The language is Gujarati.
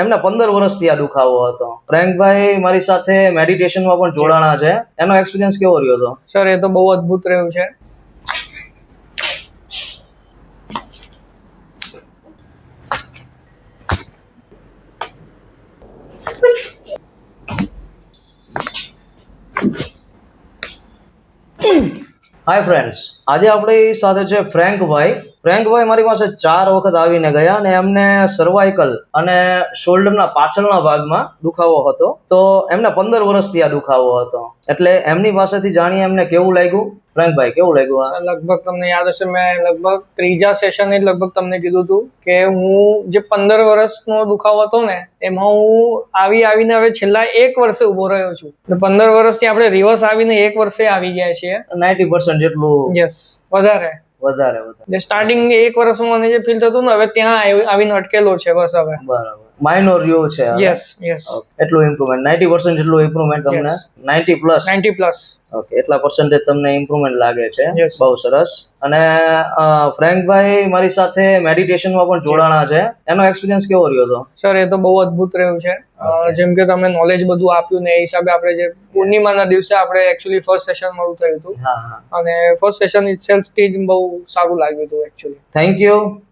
એમને 15 વર્ષથી આ દુખાવો હતો. ફ્રેન્કભાઈ મારી સાથે મેડિટેશનમાં પણ જોડાણા છે. એનો એક્સપિરિયન્સ કેવો રહ્યો હતો? સર એ તો બહુ અદ્ભુત રહ્યું છે. હાય ફ્રેન્ડ્સ, આજે આપણી સાથે છે ફ્રેન્કભાઈ. ફ્રેન્કભાઈ મારી પાસે 4 વખત આવીને ગયા અને એમને સર્વાઇકલ અને શોલ્ડરના પાછળના ભાગમાં દુખાવો હતો. તો એમને 15 વર્ષથી આ દુખાવો હતો. એટલે એમની પાસેથી જાણીએ એમને કેવું લાગ્યું. ફ્રેન્કભાઈ, કેવું લાગ્યું? સર લગભગ તમને યાદ હશે, મેં લગભગ ત્રીજા સેશને લગભગ તમને કીધું હતું કે હું જે 15 વર્ષનો દુખાવો હતો ને એમાં હું આવીને હવે છેલ્લા 1 વર્ષે ઉભો રહ્યો છું. 15 વર્ષથી આપણે રિવર્સ આવીને 1 વર્ષે આવી ગયા છીએ. 90% જેટલું. યસ, વધારે. જે સ્ટાર્ટિંગ 1 વર્ષમાં મને જે ફીલ થતું ને હવે ત્યાં આવીને અટકેલો છે બસ હવે. બરાબર. માઇનોર રહ્યું છે. યસ. એટલું ઇમ્પ્રુવમેન્ટ 90% જેટલું ઇમ્પ્રુવમેન્ટ તમને 90 પ્લસ. ઓકે, એટલા પર્સન્ટેજ તમને ઇમ્પ્રુવમેન્ટ લાગે છે. બહુ સરસ. અને ફ્રેન્કભાઈ મારી સાથે મેડિટેશનમાં પણ જોડાણા છે. એનો એક્સપિરિયન્સ કેવો રહ્યો હતો? સર એ તો બહુ અદ્ભુત રહ્યું છે. જેમ કે તમે નોલેજ બધું આપ્યું ને એ હિસાબે આપણે જે પૂર્ણિમાના દિવસે આપણે એકચ્યુઅલી ફર્સ્ટ સેશન મારું થયું હતું અને ફર્સ્ટ સેશન ઇટસેલ્ફ થી જ બહુ સારું લાગ્યું હતું એકચ્યુઅલી. Thank you.